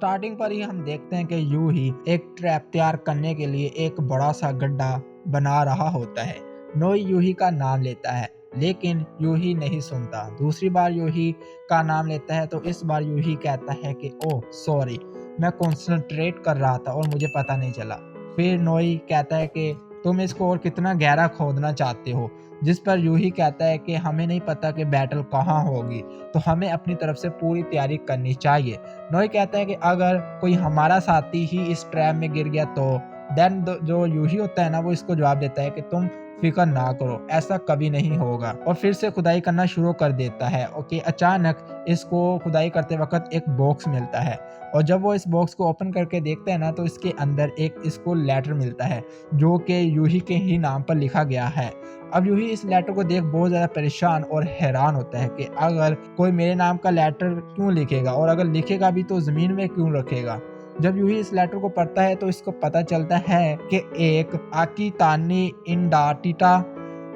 Starting पर ही हम देखते हैं कि यूही एक ट्रैप तैयार करने के लिए एक बड़ा सा गड्ढा बना रहा होता है। नोई यूही का नाम लेता है लेकिन यूही नहीं सुनता। दूसरी बार यूही का नाम लेता है तो इस बार यूही कहता है कि ओह सॉरी, मैं कंसंट्रेट कर रहा था और मुझे पता नहीं चला। फिर नोई कहता है कि तुम इसको और कितना गहरा खोदना चाहते हो, जिस पर यूही कहता है कि हमें नहीं पता कि बैटल कहाँ होगी, तो हमें अपनी तरफ से पूरी तैयारी करनी चाहिए। नोई कहता है कि अगर कोई हमारा साथी ही इस ट्रैप में गिर गया तो देन जो यूही होता है ना, वो इसको जवाब देता है कि तुम फिक्र ना करो, ऐसा कभी नहीं होगा, और फिर से खुदाई करना शुरू कर देता है। ओके, अचानक इसको खुदाई करते वक्त एक बॉक्स मिलता है और जब वो इस बॉक्स को ओपन करके देखता है ना, तो इसके अंदर एक इसको लेटर मिलता है जो कि यूही के ही नाम पर लिखा गया है। अब यूही इस लेटर को देख बहुत ज़्यादा परेशान और हैरान होता है कि अगर कोई मेरे नाम का लेटर क्यों लिखेगा, और अगर लिखेगा भी तो ज़मीन में क्यों रखेगा। जब यूही इस लेटर को पढ़ता है तो इसको पता चलता है कि एक आकितानी इंडाटिटा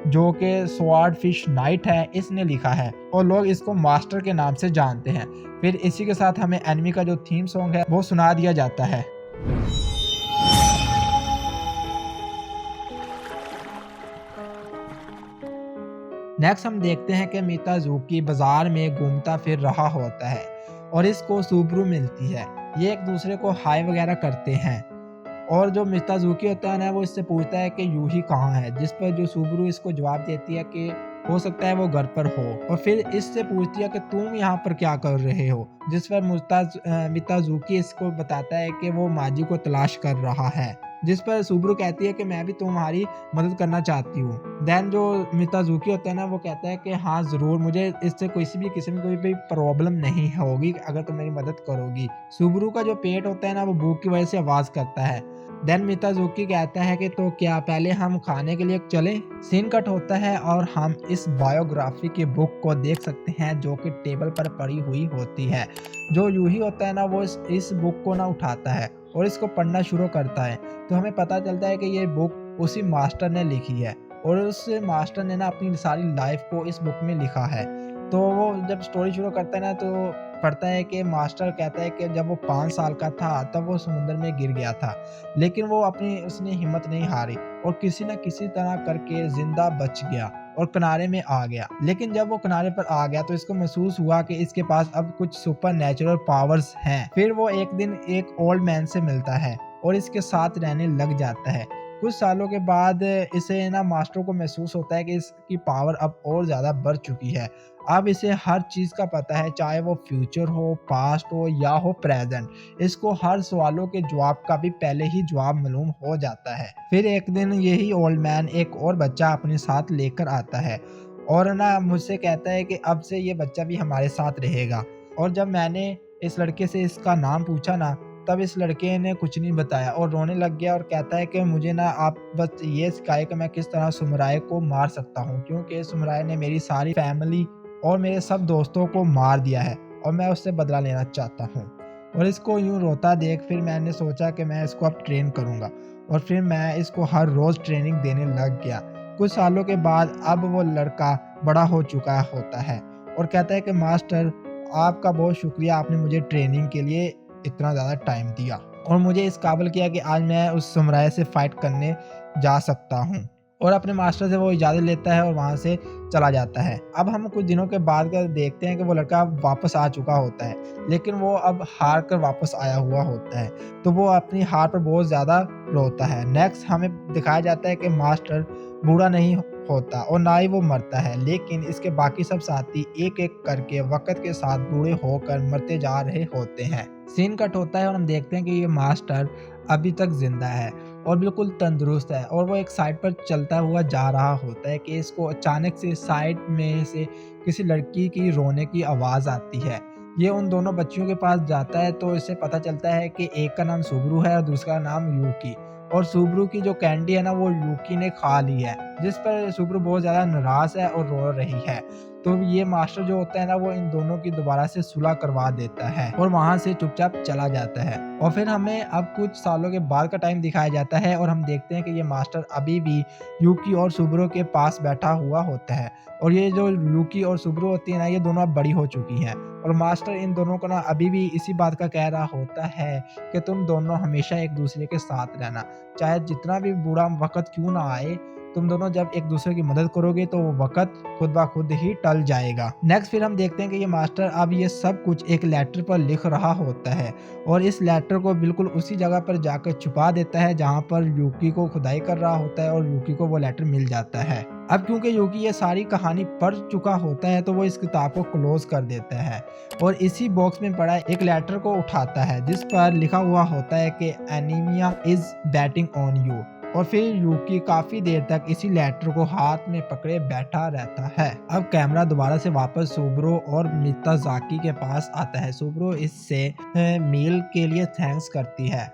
जो कि स्वॉर्ड फिश नाइट है, इसने लिखा है और लोग इसको मास्टर के नाम से जानते हैं। फिर इसी के साथ हमें एनिमी का जो थीम सॉन्ग है वो सुना दिया जाता है। नेक्स्ट हम देखते हैं कि मिताजुकी बाजार में घूमता फिर रहा होता है और इसको सुब्रू मिलती है। ये एक दूसरे को हाय वगैरह करते हैं और जो मिताजुकी होता है ना, वो इससे पूछता है कि यूही कहाँ है, जिस पर जो सुब्रू इसको जवाब देती है कि हो सकता है वो घर पर हो, और फिर इससे पूछती है कि तुम यहाँ पर क्या कर रहे हो, जिस पर मिताजुकी इसको बताता है कि वो माजी को तलाश कर रहा है, जिस पर सुब्रू कहती है कि मैं भी तुम्हारी मदद करना चाहती हूँ। देन जो मिताजुकी होता है ना, वो कहता है कि हाँ ज़रूर, मुझे इससे किसी भी किस्म की कोई भी प्रॉब्लम नहीं होगी अगर तुम मेरी मदद करोगी। सुब्रू का जो पेट होता है ना, वो भूख की वजह से आवाज़ करता है। देन मिताजुकी कहता है कि तो क्या पहले हम खाने के लिए चलें। सीन कट होता है और हम इस बायोग्राफी की बुक को देख सकते हैं जो कि टेबल पर पड़ी हुई होती है। जो यूही होता है ना, वो इस बुक को ना उठाता है और इसको पढ़ना शुरू करता है, तो हमें पता चलता है कि ये बुक उसी मास्टर ने लिखी है और उस मास्टर ने ना अपनी सारी लाइफ को इस बुक में लिखा है। तो वो जब स्टोरी शुरू करता है ना, तो पढ़ता है कि मास्टर कहता है कि जब वो 5 साल का था तब वो समुद्र में गिर गया था, लेकिन वो उसने हिम्मत नहीं हारी और किसी न किसी तरह करके जिंदा बच गया और किनारे में आ गया। लेकिन जब वो किनारे पर आ गया तो इसको महसूस हुआ कि इसके पास अब कुछ सुपर नेचुरल पावर्स हैं। फिर वो एक दिन एक ओल्ड मैन से मिलता है और इसके साथ रहने लग जाता है। कुछ सालों के बाद इसे ना मास्टर को महसूस होता है कि इसकी पावर अब और ज़्यादा बढ़ चुकी है। अब इसे हर चीज़ का पता है, चाहे वो फ्यूचर हो, पास्ट हो या हो प्रेजेंट। इसको हर सवालों के जवाब का भी पहले ही जवाब मालूम हो जाता है। फिर एक दिन यही ओल्ड मैन एक और बच्चा अपने साथ लेकर आता है और ना मुझसे कहता है कि अब से ये बच्चा भी हमारे साथ रहेगा। और जब मैंने इस लड़के से इसका नाम पूछा ना, तब इस लड़के ने कुछ नहीं बताया और रोने लग गया और कहता है कि मुझे ना आप बस ये सिखाए कि मैं किस तरह सुमराय को मार सकता हूँ, क्योंकि सुमराय ने मेरी सारी फैमिली और मेरे सब दोस्तों को मार दिया है और मैं उससे बदला लेना चाहता हूँ। और इसको यूँ रोता देख फिर मैंने सोचा कि मैं इसको अब ट्रेन करूँगा और फिर मैं इसको हर रोज़ ट्रेनिंग देने लग गया। कुछ सालों के बाद अब वो लड़का बड़ा हो चुका होता है और कहता है कि मास्टर, आपका बहुत शुक्रिया, आपने मुझे ट्रेनिंग के लिए इतना ज़्यादा टाइम दिया और मुझे इस काबिल किया कि आज मैं उस समुराय से फाइट करने जा सकता हूँ। और अपने मास्टर से वो इजाज़त लेता है और वहाँ से चला जाता है। अब हम कुछ दिनों के बाद का देखते हैं कि वो लड़का वापस आ चुका होता है, लेकिन वो अब हार कर वापस आया हुआ होता है, तो वो अपनी हार पर बहुत ज़्यादा रोता है। नेक्स्ट हमें दिखाया जाता है कि मास्टर बूढ़ा नहीं होता और ना ही वो मरता है, लेकिन इसके बाकी सब साथी एक एक करके वक्त के साथ बूढ़े होकर मरते जा रहे होते हैं। सीन कट होता है और हम देखते हैं कि ये मास्टर अभी तक जिंदा है और बिल्कुल तंदुरुस्त है और वो एक साइड पर चलता हुआ जा रहा होता है कि इसको अचानक से साइड में से किसी लड़की की रोने की आवाज़ आती है। ये उन दोनों बच्चियों के पास जाता है तो इसे पता चलता है कि एक का नाम सुब्रू है और दूसरा का नाम यूकी। और सुब्रू की जो कैंडी है ना वो यूकी ने खा ली है, जिस पर सुब्रू बहुत ज़्यादा नाराज़ है और रो रही है। तो ये मास्टर जो होता है ना वो इन दोनों की दोबारा से सुलह करवा देता है और वहाँ से चुपचाप चला जाता है। और फिर हमें अब कुछ सालों के बाद का टाइम दिखाया जाता है और हम देखते हैं कि ये मास्टर अभी भी यूकी और सुब्रू के पास बैठा हुआ होता है। और ये जो यूकी और सुब्रू होती है ना ये दोनों अब बड़ी हो चुकी हैं और मास्टर इन दोनों को ना अभी भी इसी बात का कह रहा होता है कि तुम दोनों हमेशा एक दूसरे के साथ रहना, चाहे जितना भी बुरा वक्त क्यों ना आए, तुम दोनों जब एक दूसरे की मदद करोगे तो वो वक्त खुद ब खुद ही टल जाएगा। नेक्स्ट फिर हम देखते हैं कि ये मास्टर अब ये सब कुछ एक लेटर पर लिख रहा होता है और इस लेटर को बिल्कुल उसी जगह पर जाकर छुपा देता है जहाँ पर यूकी को खुदाई कर रहा होता है और यूकी को वो लेटर मिल जाता है। अब क्योंकि यूकी ये सारी कहानी पढ़ चुका होता है तो वो इस किताब को क्लोज कर देता है और इसी बॉक्स में पड़ा एक लेटर को उठाता है जिस पर लिखा हुआ होता है कि anaemia is batting on you. और फिर यूकी काफी देर तक इसी लेटर को हाथ में पकड़े बैठा रहता है। अब कैमरा दोबारा से वापस सुब्रू और मिताज़ाकी के पास आता है। सुब्रू इससे मील के लिए थैंक्स करती है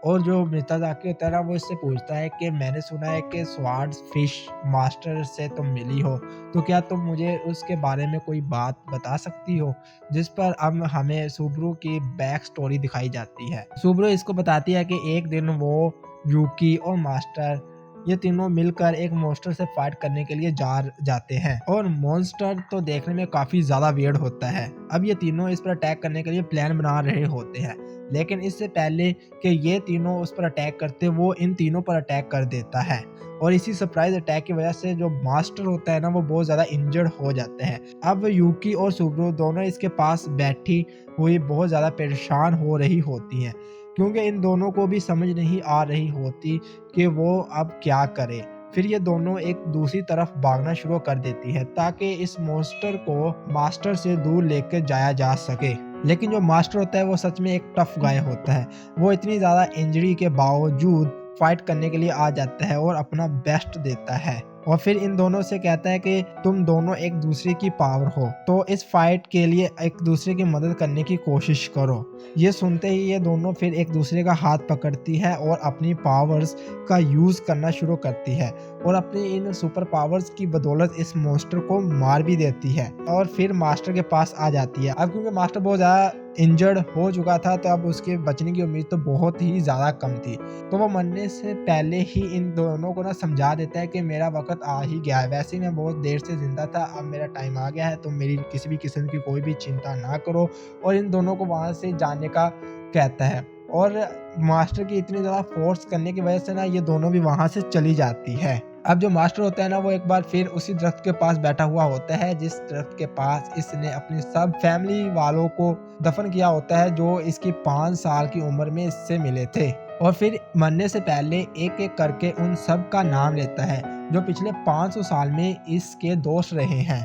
और जो मिताज़ाकी होता है ना वो इससे पूछता है कि मैंने सुना है कि स्वॉर्ड फिश मास्टर से तुम मिली हो, तो क्या तुम मुझे उसके बारे में कोई बात बता सकती हो। जिस पर अब हमें सुब्रू की बैक स्टोरी दिखाई जाती है। सुब्रू इसको बताती है कि एक दिन वो यूकी और मास्टर ये तीनों मिलकर एक मॉन्स्टर से फाइट करने के लिए जाते हैं और मॉन्स्टर तो देखने में काफी ज्यादा वियर्ड होता है। अब ये तीनों इस पर अटैक करने के लिए प्लान बना रहे होते हैं, लेकिन इससे पहले कि ये तीनों उस पर अटैक करते वो इन तीनों पर अटैक कर देता है और इसी सरप्राइज अटैक की वजह से जो मास्टर होता है ना वो बहुत ज्यादा इंजर्ड हो जाते हैं। अब यूकी और सुब्रू दोनों इसके पास बैठी हुई बहुत ज्यादा परेशान हो रही होती हैं क्योंकि इन दोनों को भी समझ नहीं आ रही होती कि वो अब क्या करे। फिर ये दोनों एक दूसरी तरफ भागना शुरू कर देती है ताकि इस मॉन्स्टर को मास्टर से दूर लेकर जाया जा सके। लेकिन जो मास्टर होता है वो सच में एक टफ गाय होता है। वो इतनी ज़्यादा इंजरी के बावजूद फाइट करने के लिए आ जाता है और अपना बेस्ट देता है और फिर इन दोनों से कहता है कि तुम दोनों एक दूसरे की पावर हो तो इस फाइट के लिए एक दूसरे की मदद करने की कोशिश करो। ये सुनते ही ये दोनों फिर एक दूसरे का हाथ पकड़ती है और अपनी पावर्स का यूज़ करना शुरू करती है और अपनी इन सुपर पावर्स की बदौलत इस मॉन्स्टर को मार भी देती है और फिर मास्टर के पास आ जाती है। अब क्योंकि मास्टर बहुत ज़्यादा इंजर्ड हो चुका था तो अब उसके बचने की उम्मीद तो बहुत ही ज़्यादा कम थी, तो वो मरने से पहले ही इन दोनों को ना समझा देता है कि मेरा वक्त आ ही गया है, वैसे ही मैं बहुत देर से ज़िंदा था, अब मेरा टाइम आ गया है, तो मेरी किसी भी किस्म की कोई भी चिंता ना करो। और इन दोनों को वहाँ से जाने का कहता है और मास्टर की इतनी ज़्यादा फोर्स करने की वजह से ना ये दोनों भी वहाँ से चली जाती है। अब जो मास्टर होता है ना वो एक बार फिर उसी दरख्त के पास बैठा हुआ होता है जिस दरख्त के पास इसने अपनी सब फैमिली वालों को दफन किया होता है जो इसकी 5 साल की उम्र में इससे मिले थे। और फिर मरने से पहले एक एक करके उन सब का नाम लेता है जो पिछले 500 साल में इसके दोस्त रहे हैं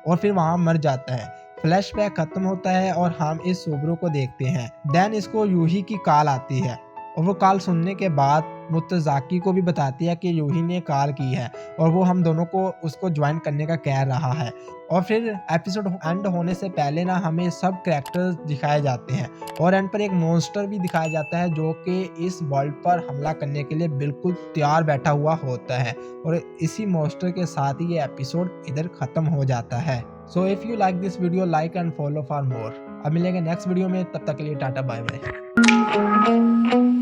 और फिर वहाँ मर जाता है। फ्लैशबैक खत्म होता है और हम इस सुब्रू को देखते हैं। देन इसको यूही की कॉल आती है और वो कॉल सुनने के बाद मिताज़ाकी को भी बताती है कि यूही ने कॉल की है और वो हम दोनों को उसको ज्वाइन करने का कह रहा है। और फिर एपिसोड एंड होने से पहले ना हमें सब कैरेक्टर्स दिखाए जाते हैं और एंड पर एक मॉन्स्टर भी दिखाया जाता है जो कि इस वर्ल्ड पर हमला करने के लिए बिल्कुल तैयार बैठा हुआ होता है और इसी मॉन्स्टर के साथ ही ये एपिसोड इधर खत्म हो जाता है। So if you like this video like and follow for more. अब मिलेंगे नेक्स्ट वीडियो में, तब तक के लिए टाटा बाय बाय।